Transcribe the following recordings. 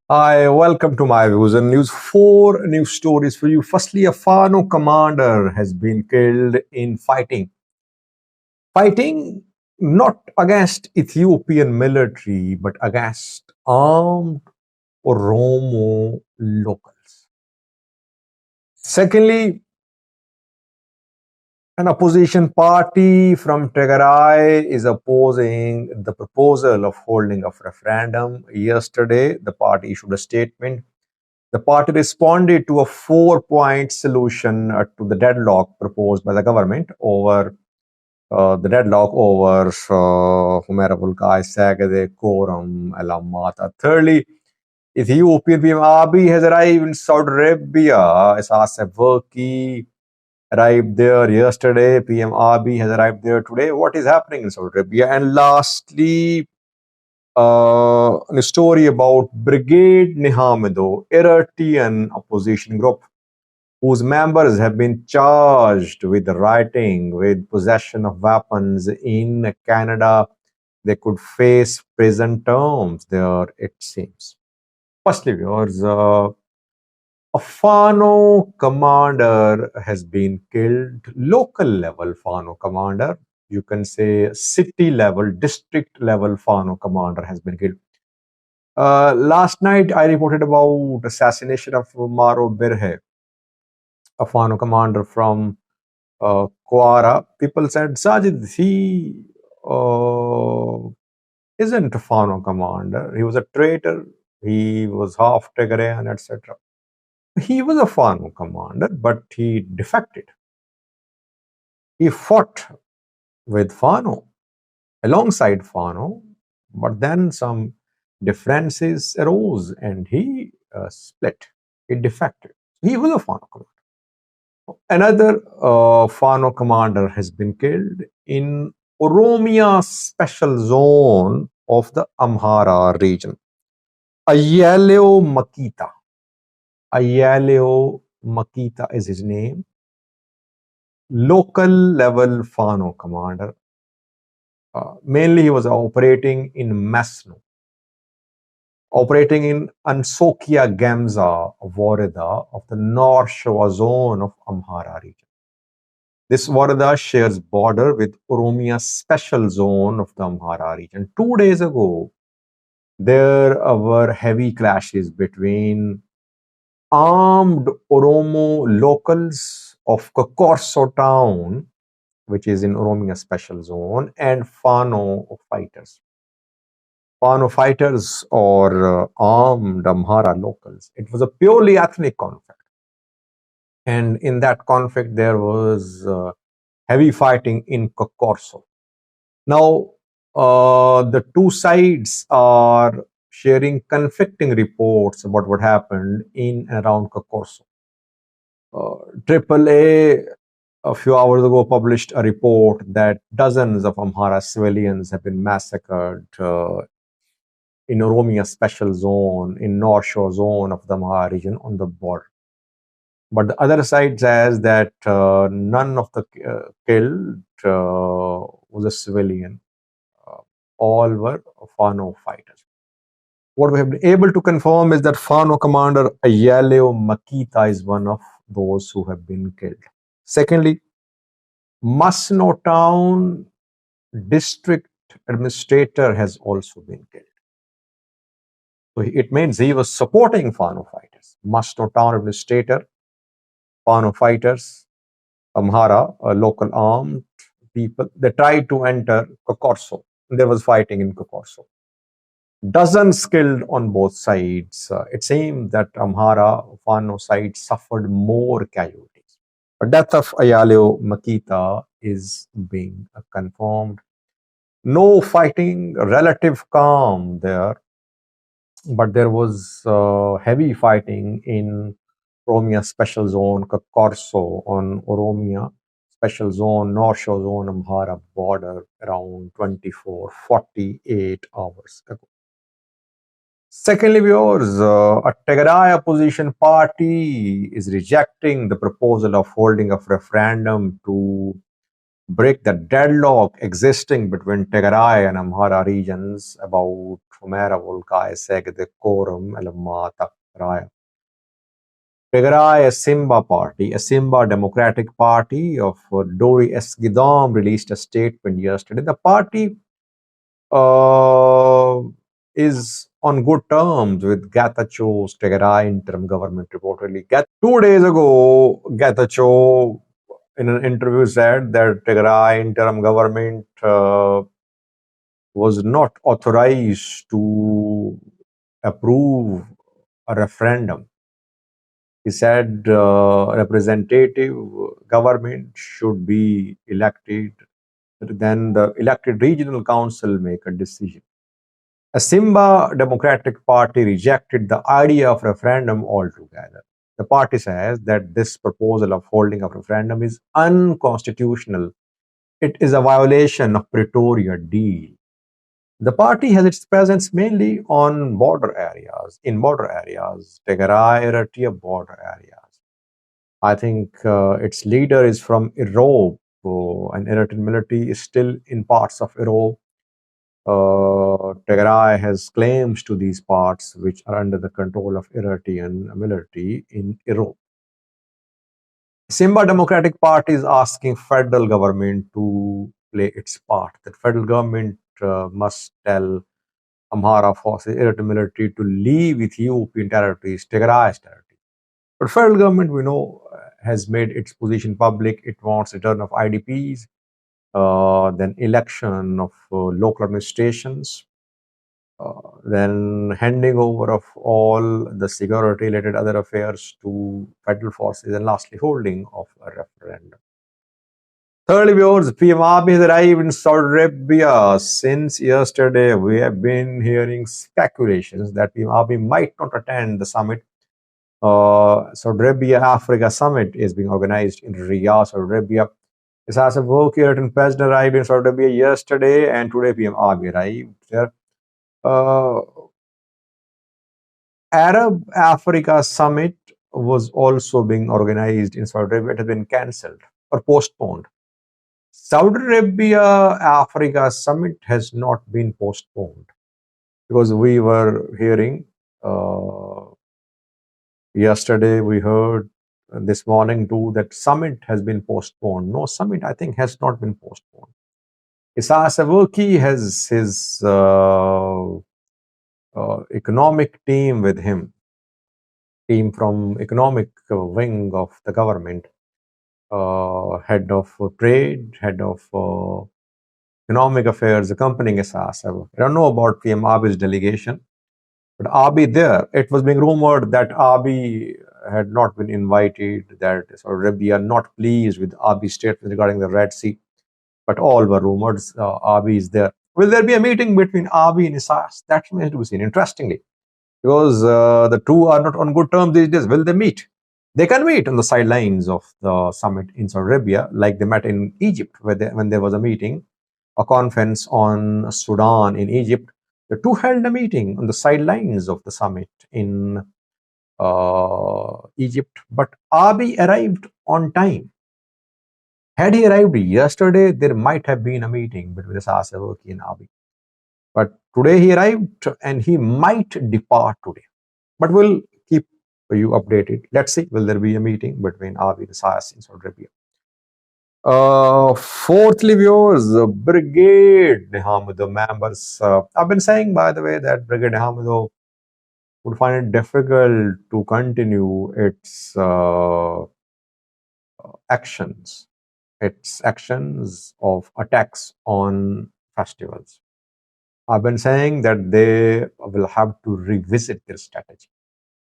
Hi, welcome to my views and news. Four news stories for you. Firstly, a Fano commander has been killed in fighting not against Ethiopian military but against armed Oromo locals. Secondly, an opposition party from Tigray is opposing the proposal of holding a referendum. Yesterday, the party issued a statement. The party responded to a four-point solution to the deadlock proposed by the government over Humera Vulkai, Sagade, Quorum, Alamata. Thirdly, Ethiopian PM Abiy has arrived in Saudi Arabia. Isas Afwerki arrived there yesterday. PM Abiy has arrived there today. What is happening in Saudi Arabia? And lastly, a story about Brigade Nhamedu, Eritrean opposition group whose members have been charged with rioting, with possession of weapons in Canada. They could face prison terms there, it seems. Firstly, viewers, a Fano commander has been killed, local level Fano commander. You can say city level, district level Fano commander has been killed. Last night, I reported about assassination of Maro Birhe, a Fano commander from Kwara. People said, Sajid, he isn't a Fano commander. He was a traitor. He was half Tigrayan, etc. He was a Fano commander, but he defected. He fought with Fano, alongside Fano, but then some differences arose and he split. He defected. He was a Fano commander. Another Fano commander has been killed in Oromia special zone of the Amhara region. Ayaleo Makita. Ayaleo Makita is his name. Local level Fano commander. Mainly he was operating in Masno, operating in Ansokia Gamza Wareda of the North Shore zone of Amhara region. This Warada shares border with Oromia special zone of the Amhara region. 2 days ago, there were heavy clashes between armed Oromo locals of Kokorso town, which is in Oromia special zone, and Fano fighters. Fano fighters or armed Amhara locals. It was a purely ethnic conflict. And in that conflict, there was heavy fighting in Kokorso. Now, the two sides are sharing conflicting reports about what happened in and around Kokorso. AAA a few hours ago published a report that dozens of Amhara civilians have been massacred in Oromia special zone, in North Shore zone of the Amhara region on the border. But the other side says that none of the killed was a civilian. All were Fano fighters. What we have been able to confirm is that Fano commander Ayaleo Makita is one of those who have been killed. Secondly, Masno town district administrator has also been killed. So it means he was supporting Fano fighters. Masno town administrator, Fano fighters, Amhara, local armed people, they tried to enter Kokorso. There was fighting in Kokorso. Dozens killed on both sides. It seemed that Amhara Fano side suffered more casualties. The death of Ayaleo Makita is being confirmed. No fighting, relative calm there, but there was heavy fighting in Oromia Special Zone, Kokorso on Oromia Special Zone, North Shore Zone, Amhara border around 48 hours ago. Secondly, viewers, a Tigray opposition party is rejecting the proposal of holding a referendum to break the deadlock existing between Tigray and Amhara regions about Humera Volkai Segde Korum Elamata Raya. Tigray Asimba Party, Asimba Democratic Party of Dori Esgidam released a statement yesterday. The party uh, is on good terms with Getacheo's Tigray interim government reportedly. 2 days ago, Getachew in an interview said that Tigray interim government was not authorized to approve a referendum. He said representative government should be elected, then the elected regional council make a decision. A Simba Democratic Party rejected the idea of referendum altogether. The party says that this proposal of holding a referendum is unconstitutional. It is a violation of Pretoria deal. The party has its presence mainly on border areas, Tigray, Eritrea border areas. I think its leader is from Europe, and Eritrean military is still in parts of Europe. Tigray has claims to these parts which are under the control of Eritrean military in Europe. Simba Democratic Party is asking federal government to play its part. That federal government must tell Amhara forces, Eritrean military to leave Ethiopian territories, Tigray's territory. But federal government, we know, has made its position public. It wants return of IDPs, then election of local administrations, then handing over of all the security-related other affairs to federal forces, and lastly, holding of a referendum. Thirdly, viewers, PM Abiy has arrived in Saudi Arabia. Since yesterday, we have been hearing speculations that PM Abiy might not attend the summit. Saudi Arabia Africa Summit is being organized in Riyadh, Saudi Arabia. This has a work here and President arrived in Saudi Arabia yesterday, and today PM Abiy arrived there. Arab Africa Summit was also being organized in Saudi Arabia. It has been cancelled or postponed. Saudi Arabia Africa Summit has not been postponed because we were hearing yesterday, we heard this morning too that summit has been postponed. No, summit I think has not been postponed. Isaias Afwerki has his economic team with him, team from economic wing of the government, head of trade, head of economic affairs accompanying Isaias Afwerki. I don't know about PM Abiy's delegation, but Abiy there, it was being rumored that Abiy had not been invited, that Saudi Arabia not pleased with Abiy's statement regarding the Red Sea, but all were rumors. Abiy is there. Will there be a meeting between Abiy and Isaias? That remains to be seen. Interestingly, because the two are not on good terms these days. Will they meet? They can meet on the sidelines of the summit in Saudi Arabia, like they met in Egypt, when there was a meeting, a conference on Sudan in Egypt. The two held a meeting on the sidelines of the summit in Egypt, but Abiy arrived on time. Had he arrived yesterday, there might have been a meeting between Isaias Afwerki and Abiy. But today he arrived and he might depart today. But we'll keep you updated. Let's see, will there be a meeting between Abiy and Isaias in Saudi Arabia? Fourthly, viewers, Brigade Nhamedu members. I've been saying, by the way, that Brigade Nhamedu would find it difficult to continue its actions of attacks on festivals. I've been saying that they will have to revisit their strategy.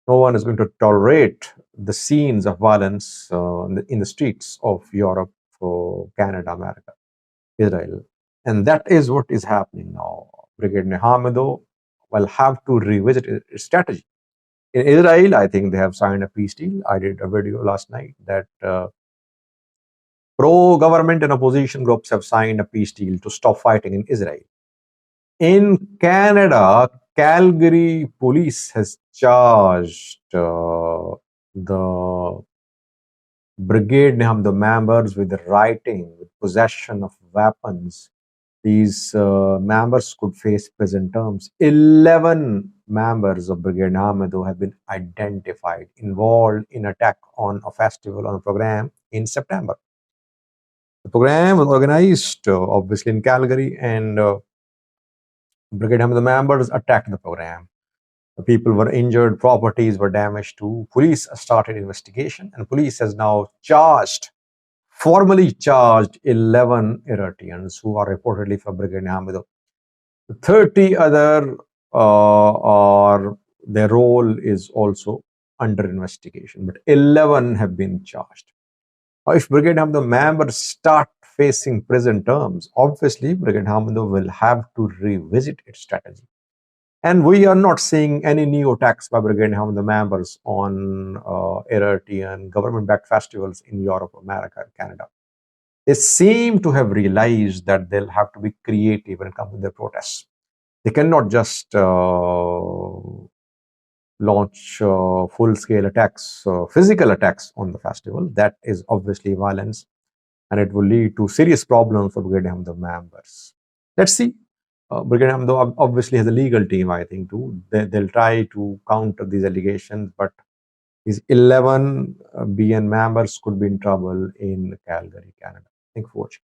No one is going to tolerate the scenes of violence in the streets of Europe, Canada, America, Israel. And that is what is happening now. Brigade Nhamedu will have to revisit its strategy. In Israel, I think they have signed a peace deal. I did a video last night that pro-government and opposition groups have signed a peace deal to stop fighting in Israel. In Canada, Calgary police has charged the Brigade Nhamedu members with writing, with possession of weapons. These members could face prison terms. 11 members of Brigade Nhamedu have been identified involved in attack on a festival on a program in September. The program was organized obviously in Calgary, and Brigade Nhamedu members attacked the program. People were injured, properties were damaged too. Police started investigation, and police has now formally charged 11 Eritreans who are reportedly from Brigade Nhamedu. 30 other are their role is also under investigation, but 11 have been charged. Now, if Brigade Nhamedu members start facing prison terms, obviously Brigade Nhamedu will have to revisit its strategy. And we are not seeing any new attacks by Brigade Nhamedu members on Eritrean government-backed festivals in Europe, America, and Canada. They seem to have realized that they'll have to be creative when it comes to their protests. They cannot just launch full-scale attacks, physical attacks on the festival. That is obviously violence, and it will lead to serious problems for Brigade Nhamedu members. Let's see. Brigade Nhamedu obviously has a legal team, I think, too. They'll try to counter these allegations, but these 11 BN members could be in trouble in Calgary, Canada. Thank you for watching.